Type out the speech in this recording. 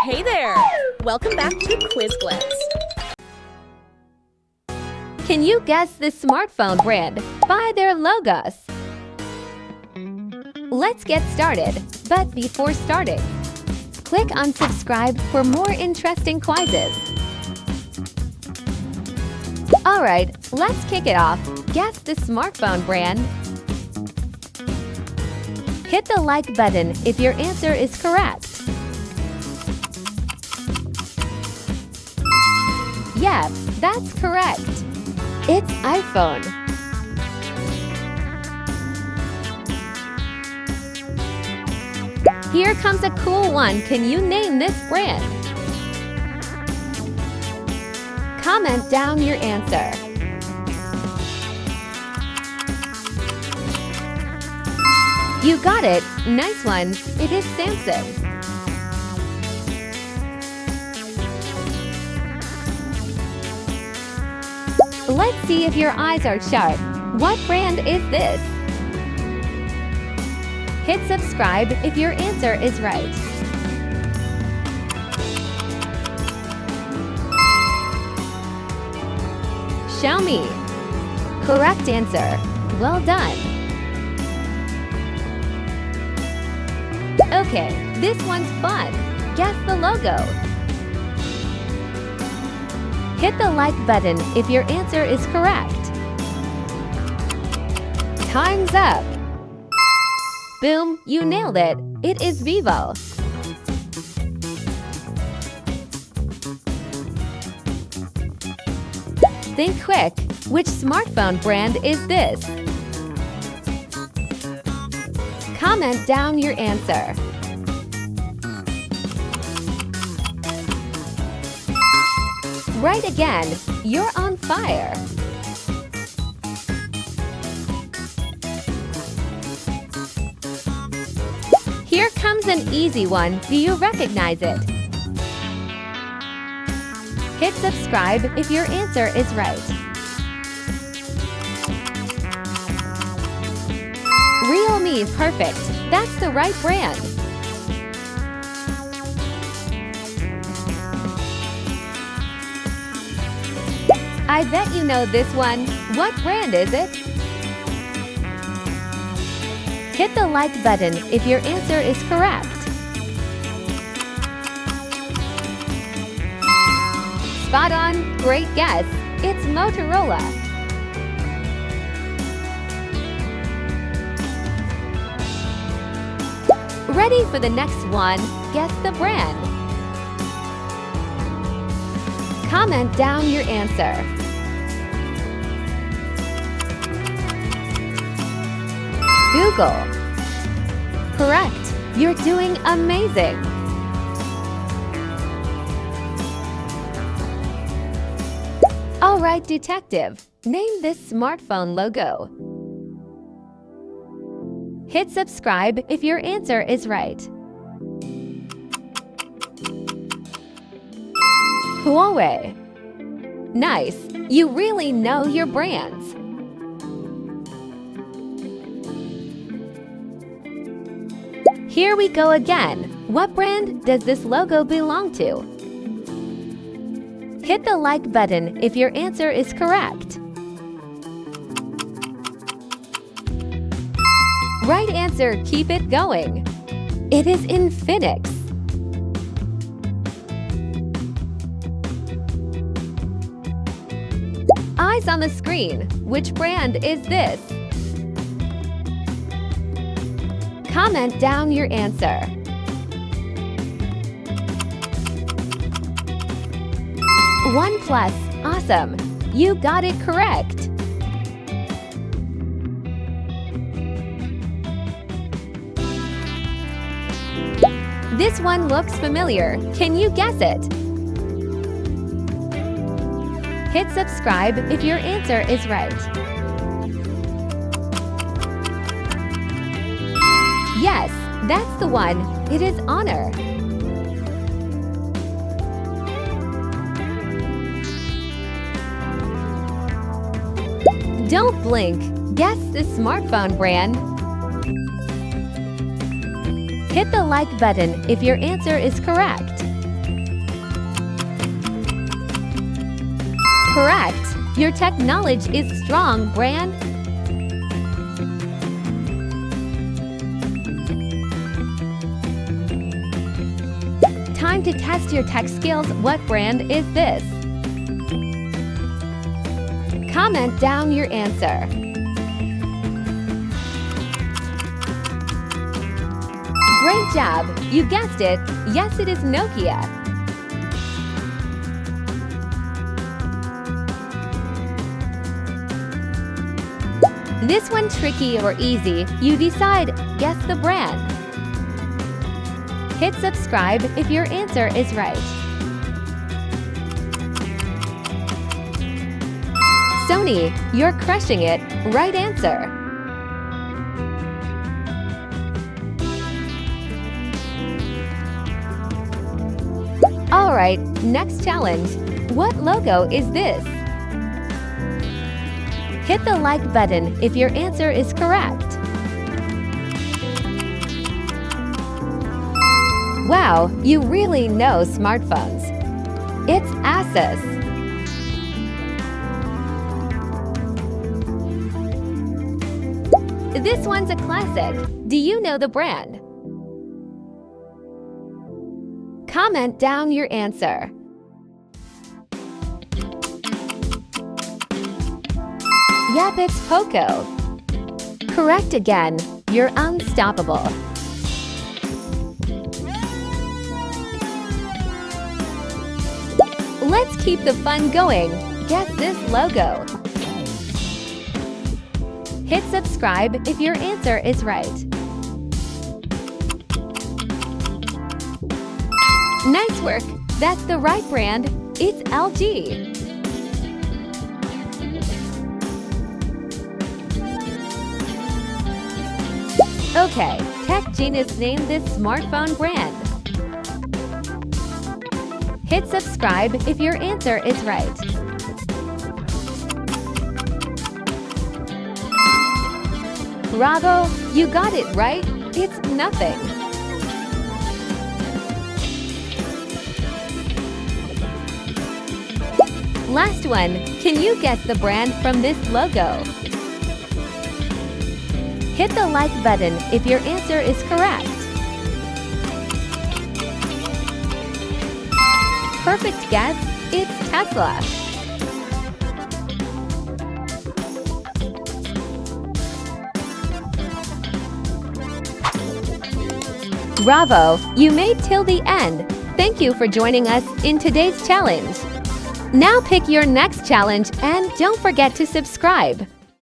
Hey there! Welcome back to QuizzGlitz. Can you guess this smartphone brand by their logos? Let's get started, but before starting, click on subscribe for more interesting quizzes. Alright, let's kick it off. Guess the smartphone brand. Hit the like button if your answer is correct. Yes, that's correct. It's iPhone. Here comes a cool one. Can you name this brand? Comment down your answer. You got it. Nice one. It is Samsung. Let's see if your eyes are sharp. What brand is this? Hit subscribe if your answer is right. Xiaomi. Correct answer. Well done. Okay, this one's fun. Guess the logo. Hit the like button if your answer is correct. Time's up. Boom, you nailed it. It is Vivo. Think quick. Which smartphone brand is this? Comment down your answer. Right again. You're on fire. Here comes an easy one. Do you recognize it? Hit subscribe if your answer is right. Realme, perfect. That's the right brand. I bet you know this one. What brand is it? Hit the like button if your answer is correct. Spot on, great guess. It's Motorola. Ready for the next one? Guess the brand. Comment down your answer. Google. Correct. You're doing amazing. All right, detective. Name this smartphone logo. Hit subscribe if your answer is right. Huawei. Nice. You really know your brands. Here we go again. What brand does this logo belong to? Hit the like button if your answer is correct. Right answer, keep it going. It is Infinix. Eyes on the screen. Which brand is this? Comment down your answer. OnePlus. Awesome. You got it correct. This one looks familiar. Can you guess it? Hit subscribe if your answer is right. Yes, that's the one. It is Honor. Don't blink. Guess the smartphone brand. Hit the like button if your answer is correct. Correct! Your tech knowledge is strong, brand. Time to test your tech skills. What brand is this? Comment down your answer. Great job! You guessed it. Yes, it is Nokia. This one tricky or easy, you decide. Guess the brand. Hit subscribe if your answer is right. Sony, you're crushing it. Right answer. Alright, next challenge. What logo is this? Hit the like button if your answer is correct. Wow, you really know smartphones. It's Asus. This one's a classic. Do you know the brand? Comment down your answer. Yep, it's Poco. Correct again. You're unstoppable. Let's keep the fun going. Guess this logo. Hit subscribe if your answer is right. Nice work! That's the right brand. It's LG. Okay, Tech Genius named this smartphone brand. Hit subscribe if your answer is right. Bravo! You got it right. It's nothing. Last one. Can you guess the brand from this logo? Hit the like button if your answer is correct. Perfect guess. It's Tesla. Bravo! You made till the end. Thank you for joining us in today's challenge. Now pick your next challenge and don't forget to subscribe.